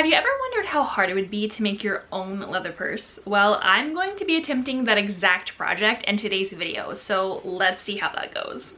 Have you ever wondered how hard it would be to make your own leather purse? Well, I'm going to be attempting that exact project in today's video, so let's see how that goes.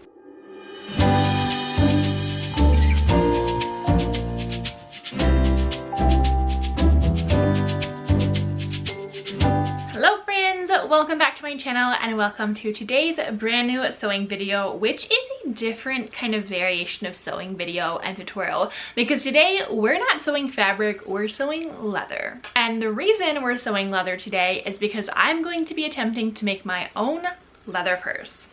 Hello friends, welcome back to my channel and welcome to today's brand new sewing video, which is a different kind of variation of sewing video and tutorial because today we're not sewing fabric, we're sewing leather. And the reason we're sewing leather today is because I'm going to be attempting to make my own leather purse.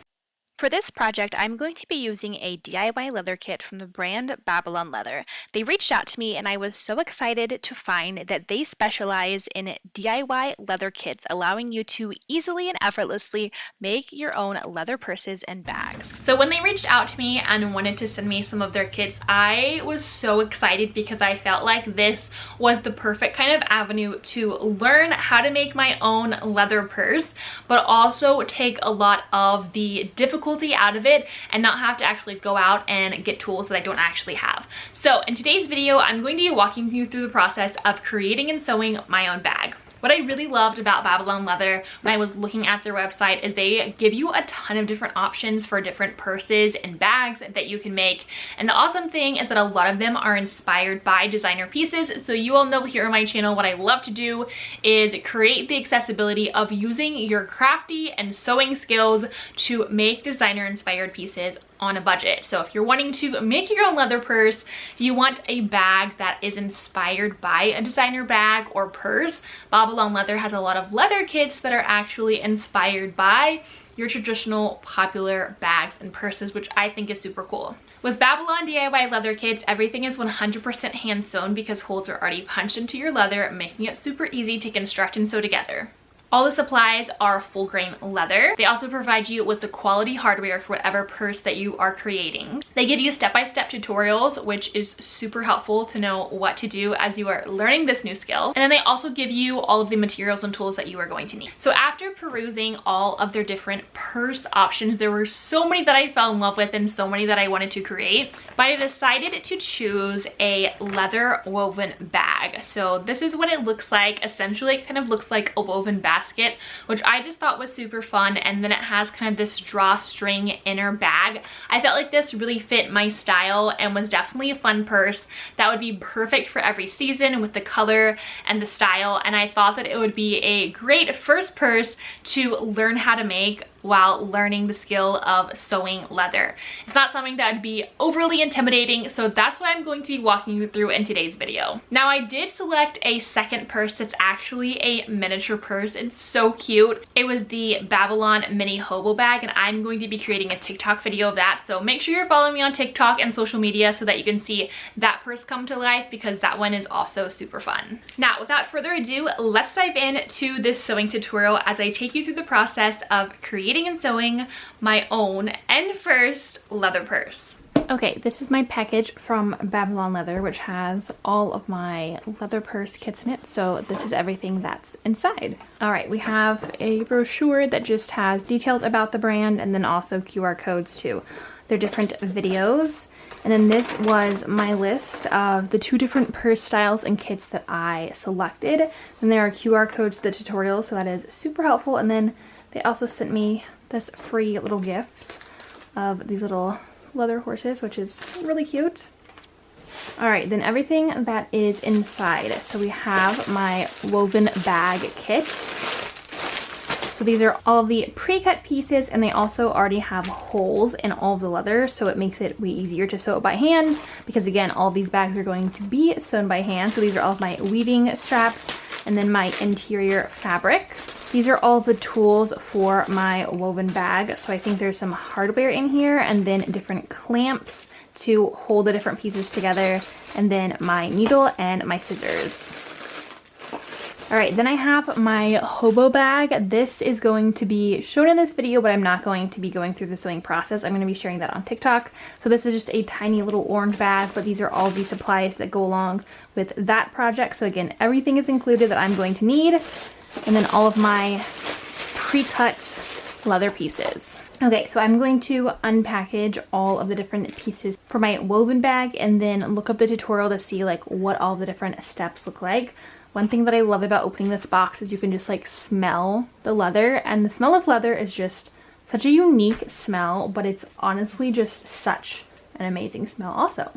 For this project, I'm going to be using a DIY leather kit from the brand Babylon Leather. They reached out to me and I was so excited to find that they specialize in DIY leather kits, allowing you to easily and effortlessly make your own leather purses and bags. So when they reached out to me and wanted to send me some of their kits, I was so excited because I felt like this was the perfect kind of avenue to learn how to make my own leather purse, but also take a lot of the difficulty out of it and not have to actually go out and get tools that I don't actually have. So in today's video, I'm going to be walking you through the process of creating and sewing my own bag. What I really loved about Babylon Leather when I was looking at their website is they give you a ton of different options for different purses and bags that you can make. And the awesome thing is that a lot of them are inspired by designer pieces. So you all know here on my channel what I love to do is create the accessibility of using your crafty and sewing skills to make designer inspired pieces on a budget. So if you're wanting to make your own leather purse, if you want a bag that is inspired by a designer bag or purse, Babylon Leather has a lot of leather kits that are actually inspired by your traditional popular bags and purses, which I think is super cool. With Babylon DIY leather kits, everything is 100% hand sewn because holes are already punched into your leather, making it super easy to construct and sew together. All the supplies are full grain leather. They also provide you with the quality hardware for whatever purse that you are creating. They give you step-by-step tutorials, which is super helpful to know what to do as you are learning this new skill. And then they also give you all of the materials and tools that you are going to need. So after perusing all of their different purse options, there were so many that I fell in love with and so many that I wanted to create, but I decided to choose a leather woven bag. So this is what it looks like. Essentially, it kind of looks like a woven basket, which I just thought was super fun. And then it has kind of this drawstring inner bag. I felt like this really fit my style and was definitely a fun purse that would be perfect for every season with the color and the style. And I thought that it would be a great first purse to learn how to make while learning the skill of sewing leather. It's not something that would be overly intimidating, so that's what I'm going to be walking you through in today's video. Now, I did select a second purse that's actually a miniature purse. It's so cute. It was the Babylon mini hobo bag, and I'm going to be creating a TikTok video of that, so make sure you're following me on TikTok and social media so that you can see that purse come to life because that one is also super fun. Now, without further ado, let's dive into this sewing tutorial as I take you through the process of creating and sewing my own and first leather purse. Okay, this is my package from Babylon Leather, which has all of my leather purse kits in it. So this is everything that's inside. All right, we have a brochure that just has details about the brand and then also QR codes to their different videos. And then this was my list of the 2 different purse styles and kits that I selected. And there are QR codes to the tutorial, so that is super helpful. And then they also sent me this free little gift of these little leather horses, which is really cute. All right, then everything that is inside. So we have my woven bag kit. So these are all of the pre-cut pieces, and they also already have holes in all of the leather, so it makes it way easier to sew it by hand because, again, all of these bags are going to be sewn by hand. So these are all of my weaving straps and then my interior fabric. These are all the tools for my woven bag. So I think there's some hardware in here and then different clamps to hold the different pieces together, and then my needle and my scissors. All right, then I have my hobo bag. This is going to be shown in this video, but I'm not going to be going through the sewing process. I'm going to be sharing that on TikTok. So this is just a tiny little orange bag, but these are all the supplies that go along with that project. So again, everything is included that I'm going to need. And then all of my pre-cut leather pieces. Okay, so I'm going to unpackage all of the different pieces. for my woven bag and then look up the tutorial to see like what all the different steps look like. One thing that I love about opening this box is you can just like smell the leather, and the smell of leather is just such a unique smell, but it's honestly just such an amazing smell also.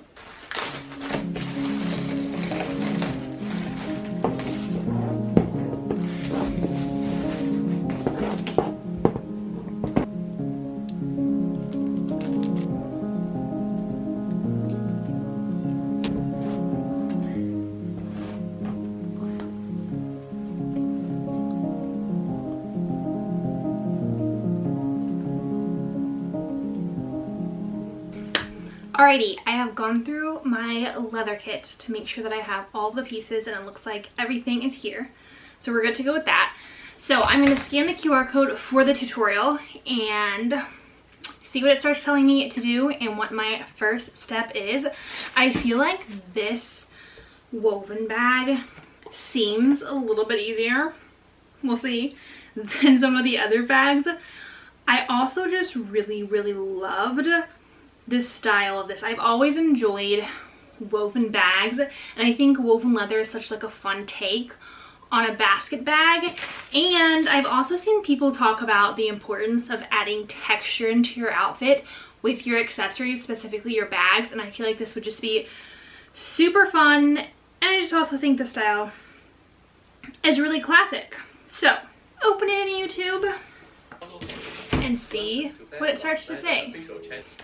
Alrighty, I have gone through my leather kit to make sure that I have all the pieces and it looks like everything is here. So we're good to go with that. So I'm going to scan the QR code for the tutorial and see what it starts telling me to do and what my first step is. I feel like this woven bag seems a little bit easier, we'll see, than some of the other bags. I also just really loved this style of this. I've always enjoyed woven bags, and I think woven leather is such like a fun take on a basket bag. And I've also seen people talk about the importance of adding texture into your outfit with your accessories, specifically your bags, and I feel like this would just be super fun. And I just also think the style is really classic. So open it in YouTube and see what it starts to say.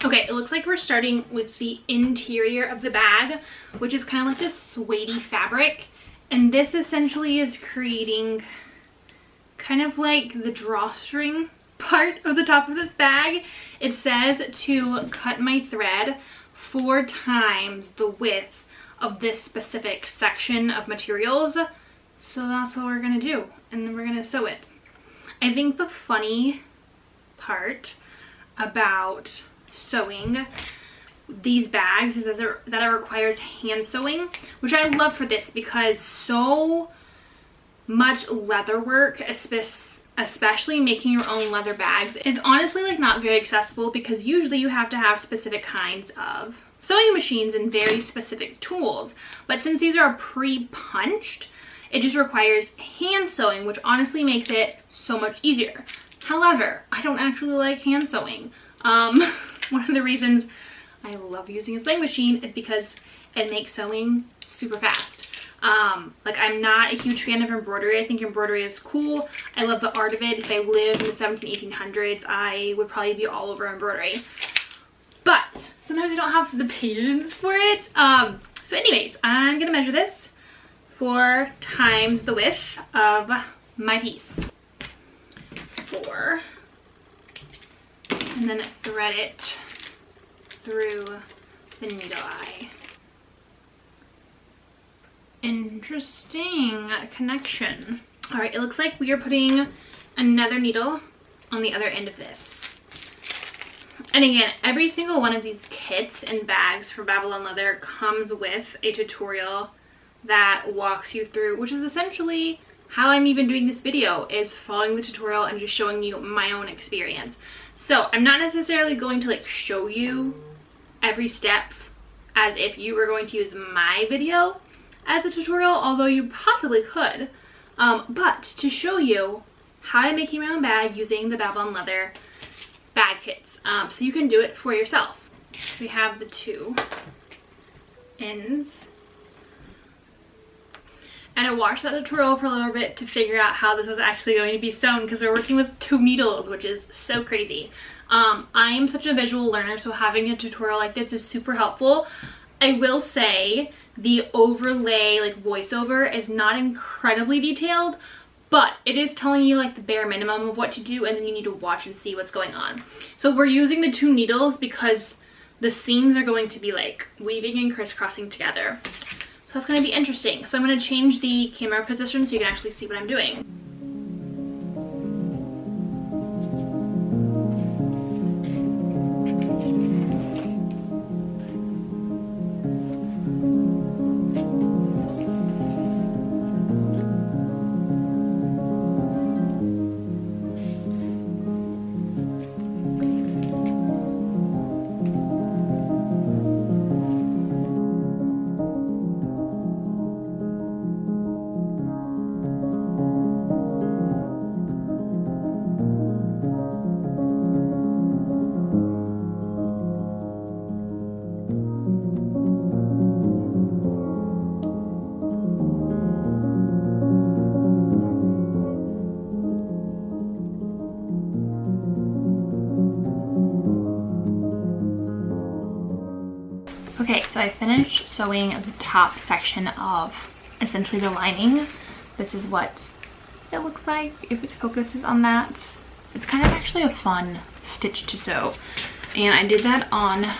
Okay, it looks like we're starting with the interior of the bag, which is kind of like this suede fabric, and this essentially is creating kind of like the drawstring part of the top of this bag. It says to cut my thread 4 times the width of this specific section of materials. So that's what we're gonna do, and then we're gonna sew it. I think the funny part about sewing these bags is that it requires hand sewing, which I love for this because so much leather work, especially making your own leather bags, is honestly like not very accessible, because usually you have to have specific kinds of sewing machines and very specific tools. But since these are pre-punched, it just requires hand sewing, which honestly makes it so much easier. However, I don't actually like hand sewing. One of the reasons I love using a sewing machine is because it makes sewing super fast. Like, I'm not a huge fan of embroidery. I think embroidery is cool. I love the art of it. If I lived in the 1800s, I would probably be all over embroidery. But sometimes I don't have the patience for it. So anyways, I'm gonna measure this 4 times the width of my piece. 4, and then thread it through the needle eye. Interesting connection. All right, it looks like we are putting another needle on the other end of this. And again, every single one of these kits and bags for Babylon Leather comes with a tutorial that walks you through, which is essentially how I'm even doing this video, is following the tutorial and just showing you my own experience. So I'm not necessarily going to like show you every step as if you were going to use my video as a tutorial, although you possibly could, but to show you how I'm making my own bag using the Babylon Leather bag kits, so you can do it for yourself. We have the 2 ends. And I watched that tutorial for a little bit to figure out how this was actually going to be sewn, because we're working with 2 needles, which is so crazy. I am such a visual learner, so having a tutorial like this is super helpful. I will say the overlay, like voiceover, is not incredibly detailed, but it is telling you like the bare minimum of what to do, and then you need to watch and see what's going on. So we're using the 2 needles because the seams are going to be like weaving and crisscrossing together. So that's going to be interesting. So I'm going to change the camera position so you can actually see what I'm doing. Okay, so I finished sewing the top section of essentially the lining. This is what it looks like if it focuses on that. It's kind of actually a fun stitch to sew, and I did that on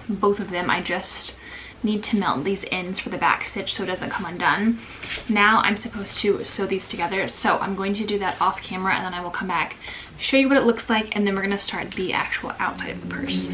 both of them. I just need to melt these ends for the back stitch so it doesn't come undone. Now I'm supposed to sew these together, so I'm going to do that off camera, and then I will come back, show you what it looks like, and then we're going to start the actual outside of the purse.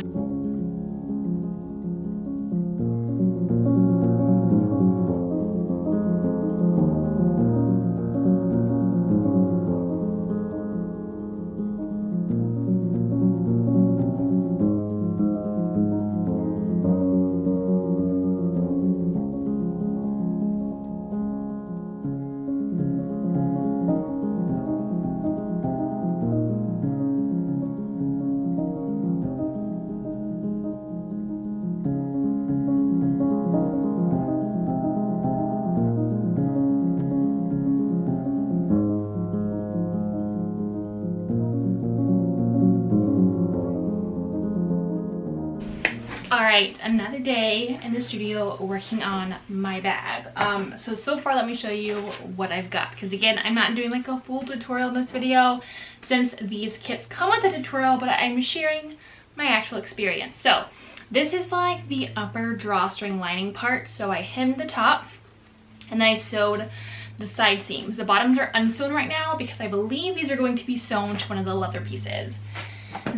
Alright, another day in the studio working on my bag. So far let me show you what I've got, because again, I'm not doing like a full tutorial in this video since these kits come with a tutorial, but I'm sharing my actual experience. So this is like the upper drawstring lining part. So I hemmed the top and then I sewed the side seams. The bottoms are unsewn right now because I believe these are going to be sewn to one of the leather pieces.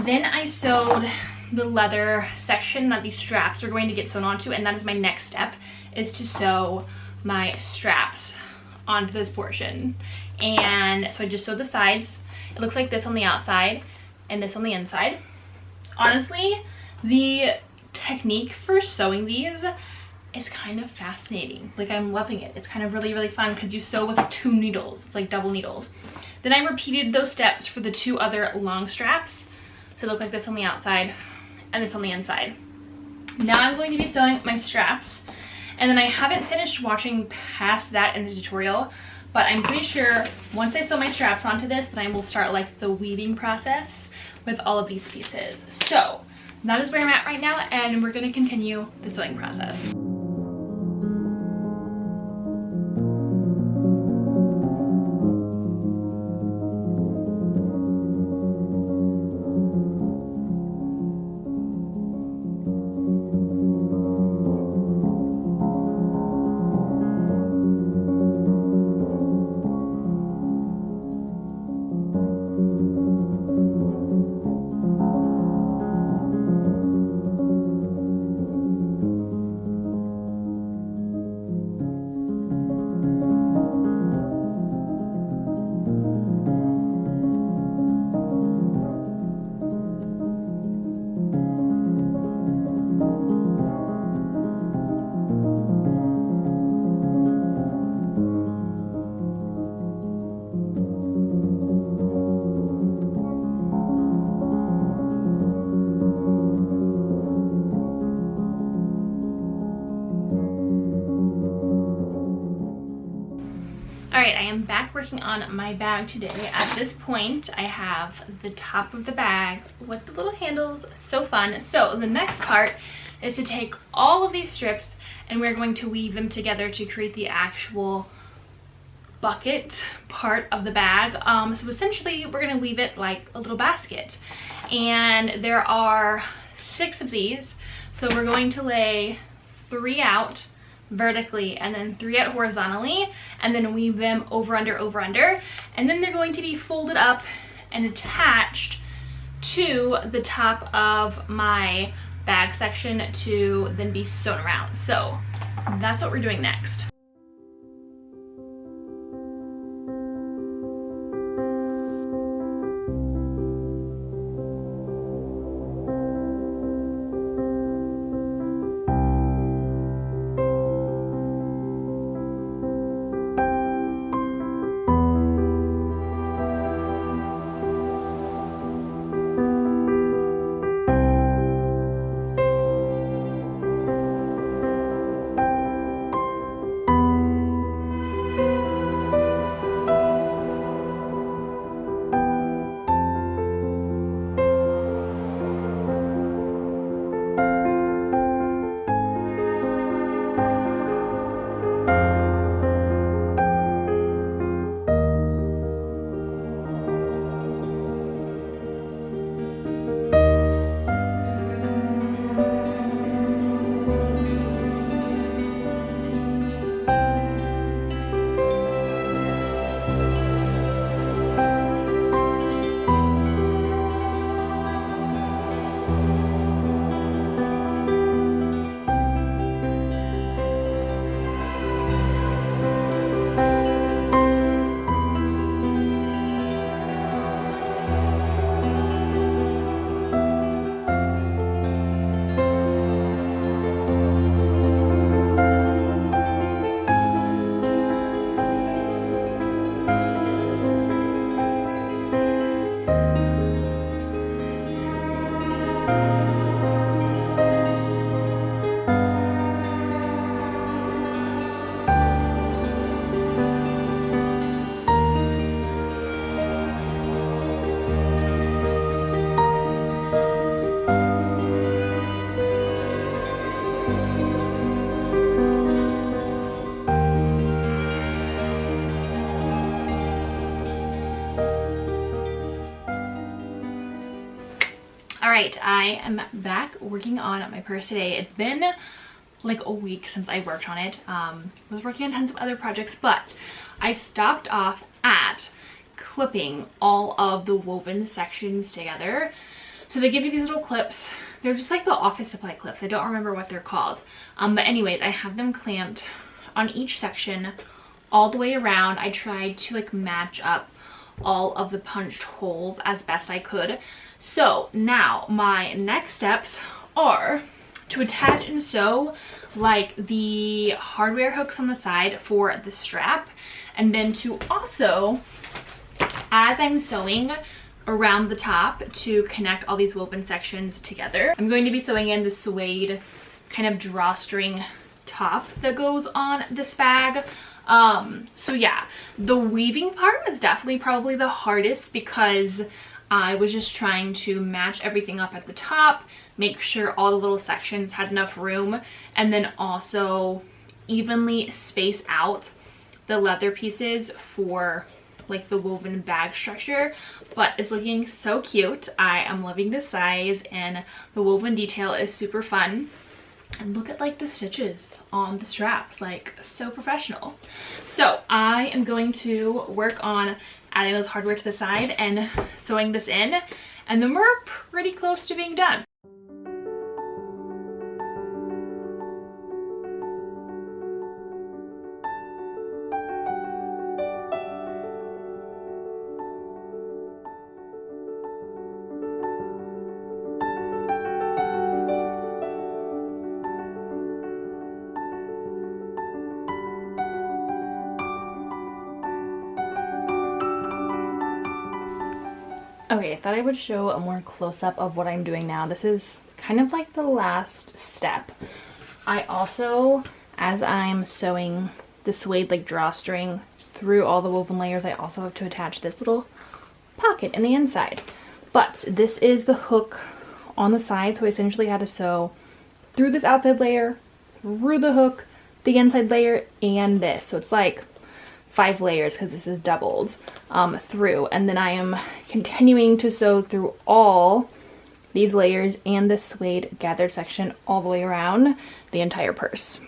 Then I sewed the leather section that these straps are going to get sewn onto, and that is my next step, is to sew my straps onto this portion. And so I just sewed the sides. It looks like this on the outside and this on the inside. Honestly, the technique for sewing these is kind of fascinating. Like, I'm loving it. It's kind of really fun because you sew with 2 needles. It's like double needles. Then I repeated those steps for the 2 other long straps. So they look like this on the outside and this on the inside. Now I'm going to be sewing my straps, and then I haven't finished watching past that in the tutorial, but I'm pretty sure once I sew my straps onto this, then I will start like the weaving process with all of these pieces. So that is where I'm at right now, and we're going to continue the sewing process. Alright, I am back working on my bag today. At this point, I have the top of the bag with the little handles. So fun. So the next part is to take all of these strips and we're going to weave them together to create the actual bucket part of the bag. So essentially, we're going to weave it like a little basket. And there are 6 of these. So we're going to lay 3 out vertically and then 3 out horizontally, and then weave them over under, and then they're going to be folded up and attached to the top of my bag section to then be sewn around. So that's what we're doing next. right, I am back working on my purse today. It's been like a week since I worked on it. I was working on tons of other projects, but I stopped off at clipping all of the woven sections together. So they give you these little clips. They're just like the office supply clips. I don't remember what they're called. But anyways, I have them clamped on each section all the way around. I tried to like match up all of the punched holes as best I could. So now my next steps are to attach and sew like the hardware hooks on the side for the strap, and then to also, as I'm sewing around the top to connect all these woven sections together, I'm going to be sewing in the suede kind of drawstring top that goes on this bag. So yeah, the weaving part was definitely probably the hardest because I was just trying to match everything up at the top, make sure all the little sections had enough room, and then also evenly space out the leather pieces for like the woven bag structure. But it's looking so cute. I am loving the size, and the woven detail is super fun. And look at like the stitches on the straps, like so professional. So I am going to work on adding those hardware to the side and sewing this in, and then we're pretty close to being done. Okay, I thought I would show a more close-up of what I'm doing now. This is kind of like the last step. I also, as I'm sewing the suede like drawstring through all the woven layers, I also have to attach this little pocket in the inside. But this is the hook on the side, so I essentially had to sew through this outside layer, through the hook, the inside layer, and this. So it's like 5 layers because this is doubled through, and then I am continuing to sew through all these layers and this suede gathered section all the way around the entire purse.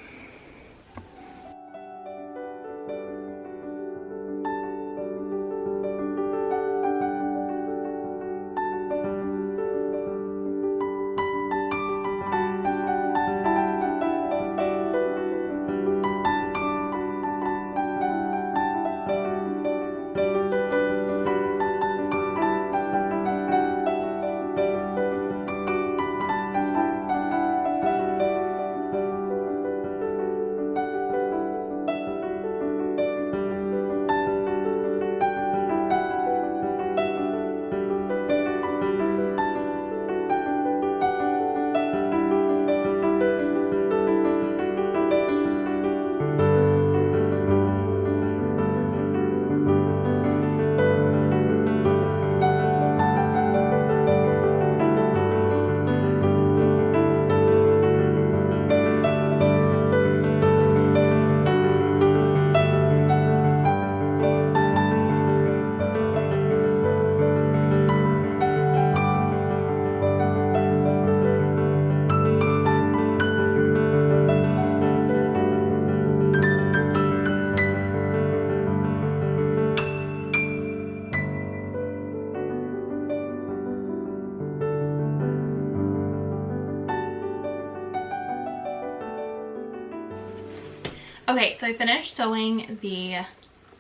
Okay, so I finished sewing the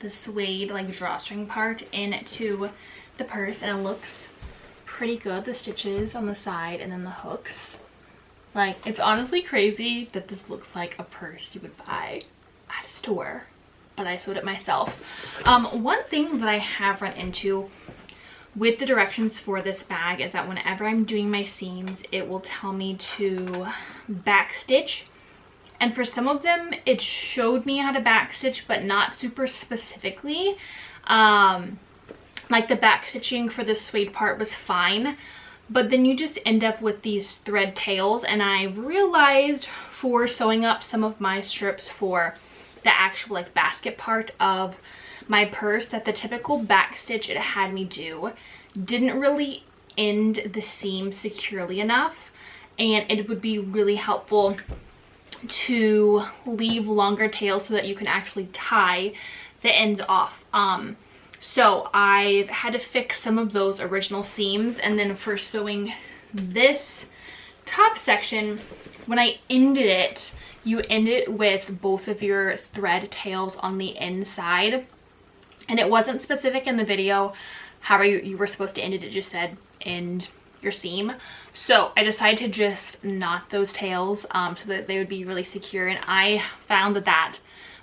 suede like drawstring part into the purse, and it looks pretty good. The stitches on the side and then the hooks. Like, it's honestly crazy that this looks like a purse you would buy at a store, but I sewed it myself. One thing that I have run into with the directions for this bag is that whenever I'm doing my seams, it will tell me to backstitch. And for some of them, it showed me how to backstitch, but not super specifically. Like the backstitching for the suede part was fine, but then you just end up with these thread tails. And I realized for sewing up some of my strips for the actual like basket part of my purse that the typical backstitch it had me do didn't really end the seam securely enough, and it would be really helpful to leave longer tails so that you can actually tie the ends off. So I've had to fix some of those original seams, and then for sewing this top section, when I ended it, you end it with both of your thread tails on the inside, and it wasn't specific in the video how you were supposed to end it. It just said end your seam. So I decided to just knot those tails so that they would be really secure, and I found that that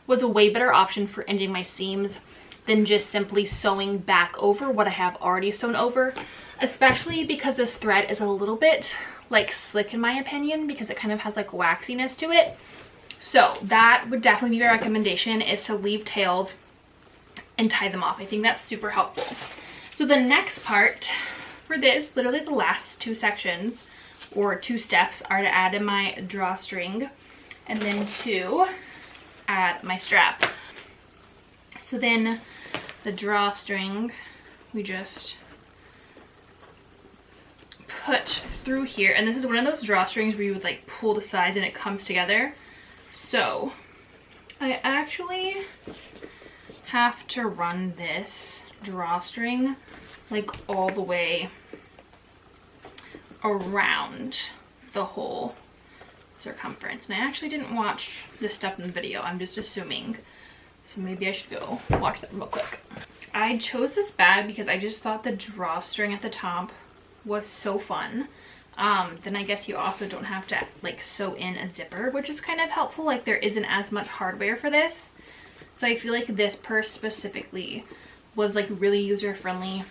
was a way better option for ending my seams than just simply sewing back over what I have already sewn over, especially because this thread is a little bit like slick in my opinion, because it kind of has like waxiness to it. So that would definitely be my recommendation, is to leave tails and tie them off. I think that's super helpful. So the next part for this, literally the last two sections or two steps, are to add in my drawstring and then to add my strap. So then the drawstring we just put through here, and this is one of those drawstrings where you would like pull the sides and it comes together. So I actually have to run this drawstring like all the way around the whole circumference. And I actually didn't watch this stuff in the video, I'm just assuming, so maybe I should go watch that real quick. I chose this bag because I just thought the drawstring at the top was so fun. Then I guess you also don't have to like sew in a zipper, which is kind of helpful. Like there isn't as much hardware for this, so I feel like this purse specifically was like really user friendly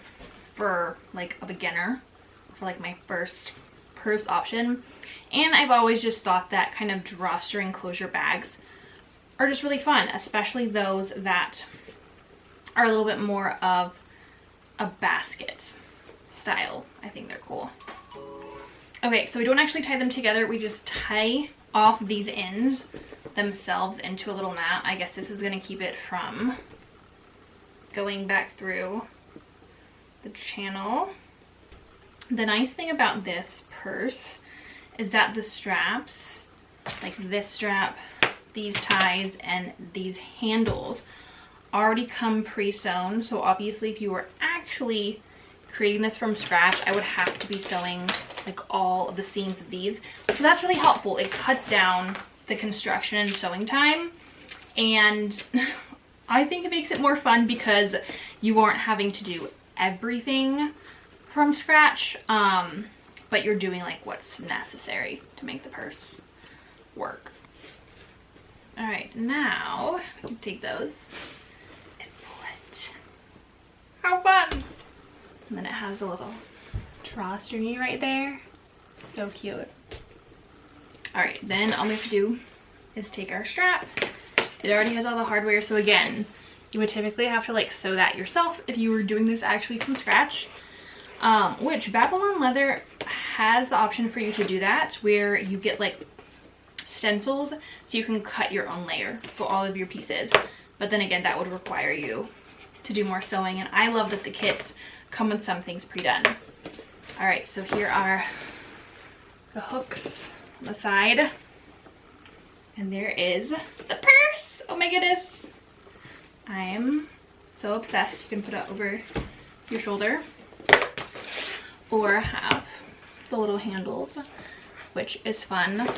for like a beginner, for like my first purse option. And I've always just thought that kind of drawstring closure bags are just really fun, especially those that are a little bit more of a basket style. I think they're cool. Okay, so we don't actually tie them together, we just tie off these ends themselves into a little knot. I guess this is going to keep it from going back through the channel. The nice thing about this purse is that the straps, like this strap, these ties, and these handles already come pre-sewn. So obviously if you were actually creating this from scratch, I would have to be sewing like all of the seams of these. So that's really helpful. It cuts down the construction and sewing time, and I think it makes it more fun because you aren't having to do everything from scratch, but you're doing like what's necessary to make the purse work. All right, now we can take those and pull it. How fun! And then it has a little drawstringy right there. So cute. All right, then all we have to do is take our strap. It already has all the hardware, so again, you would typically have to like sew that yourself if you were doing this actually from scratch, which Babylon Leather has the option for you to do that, where you get like stencils so you can cut your own layer for all of your pieces. But then again, that would require you to do more sewing, and I love that the kits come with some things pre-done. All right, so here are the hooks on the side, and there is the purse. Oh my goodness, I am so obsessed. You can put it over your shoulder or have the little handles, which is fun.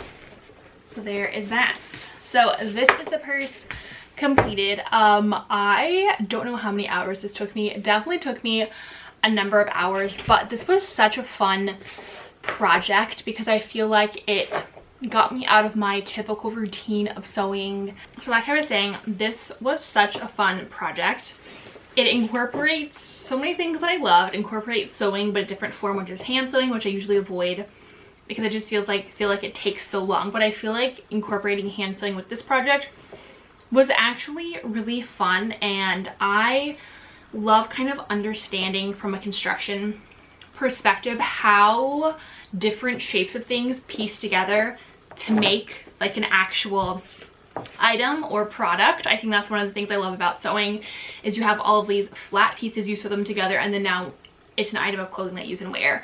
So there is that. So this is the purse completed. I don't know how many hours this took me. It definitely took me a number of hours, but this was such a fun project because I feel like it got me out of my typical routine of sewing. So like I was saying, this was such a fun project. It incorporates so many things that I love. It incorporates sewing, but a different form, which is hand sewing, which I usually avoid because it just feel like it takes so long. But I feel like incorporating hand sewing with this project was actually really fun, and I love kind of understanding from a construction perspective how different shapes of things piece together to make like an actual item or product. I think that's one of the things I love about sewing, is you have all of these flat pieces, you sew them together, and then now it's an item of clothing that you can wear.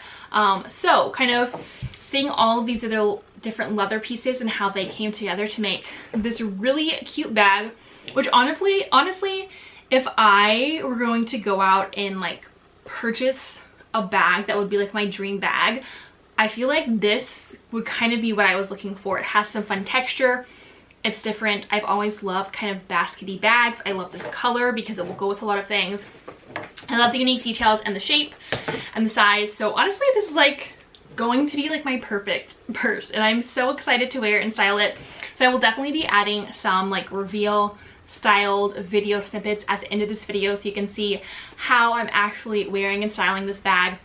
So kind of seeing all of these other different leather pieces and how they came together to make this really cute bag, which honestly, if I were going to go out and like purchase a bag that would be like my dream bag, I feel like this would kind of be what I was looking for. It has some fun texture. It's different. I've always loved kind of baskety bags. I love this color because it will go with a lot of things. I love the unique details and the shape and the size. So honestly, this is like going to be like my perfect purse, and I'm so excited to wear it and style it. So I will definitely be adding some like reveal styled video snippets at the end of this video so you can see how I'm actually wearing and styling this bag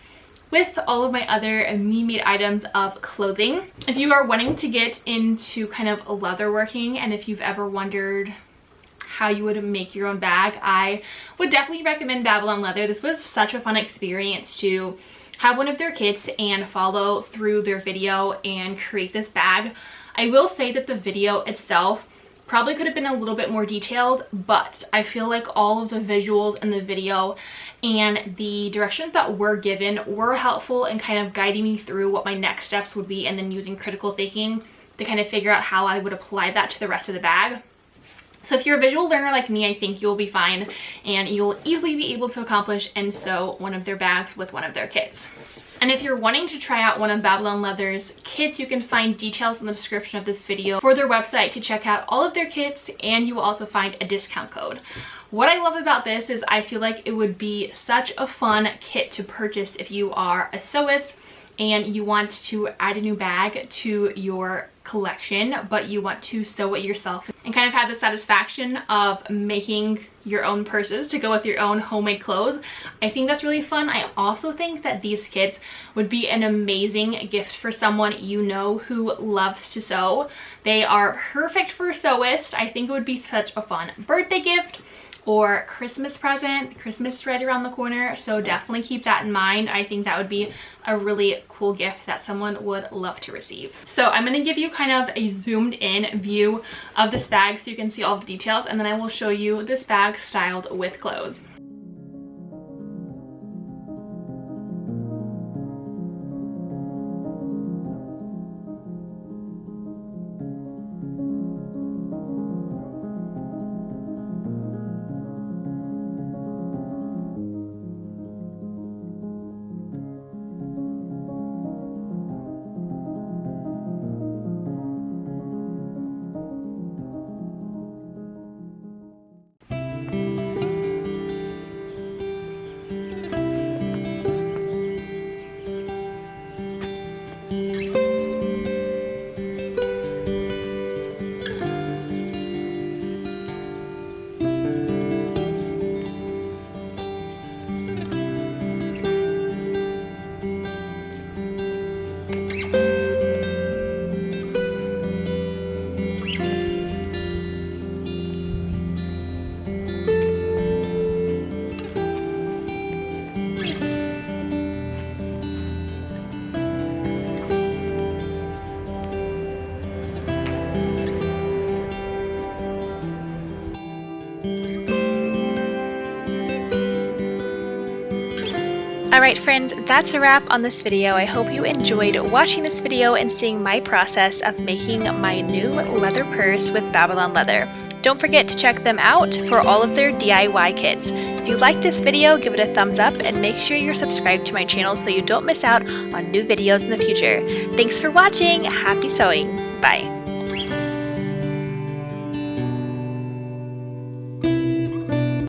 with all of my other me-made items of clothing. If you are wanting to get into kind of leatherworking, and if you've ever wondered how you would make your own bag, I would definitely recommend Babylon Leather. This was such a fun experience to have one of their kits and follow through their video and create this bag. I will say that the video itself probably could have been a little bit more detailed, but I feel like all of the visuals in the video and the directions that were given were helpful in kind of guiding me through what my next steps would be, and then using critical thinking to kind of figure out how I would apply that to the rest of the bag. So if you're a visual learner like me, I think you'll be fine and you'll easily be able to accomplish and sew one of their bags with one of their kits. And if you're wanting to try out one of Babylon Leather's kits, you can find details in the description of this video for their website to check out all of their kits, and you will also find a discount code. What I love about this is I feel like it would be such a fun kit to purchase if you are a sewist and you want to add a new bag to your collection, but you want to sew it yourself and kind of have the satisfaction of making your own purses to go with your own homemade clothes. I think that's really fun. I also think that these kits would be an amazing gift for someone you know who loves to sew. They are perfect for sewists. I think it would be such a fun birthday gift or Christmas present. Christmas is right around the corner, so definitely keep that in mind. I think that would be a really cool gift that someone would love to receive. So I'm going to give you kind of a zoomed in view of this bag so you can see all the details, and then I will show you this bag styled with clothes. Alright friends, that's a wrap on this video. I hope you enjoyed watching this video and seeing my process of making my new leather purse with Babylon Leather. Don't forget to check them out for all of their DIY kits. If you liked this video, give it a thumbs up and make sure you're subscribed to my channel so you don't miss out on new videos in the future. Thanks for watching. Happy sewing. Bye.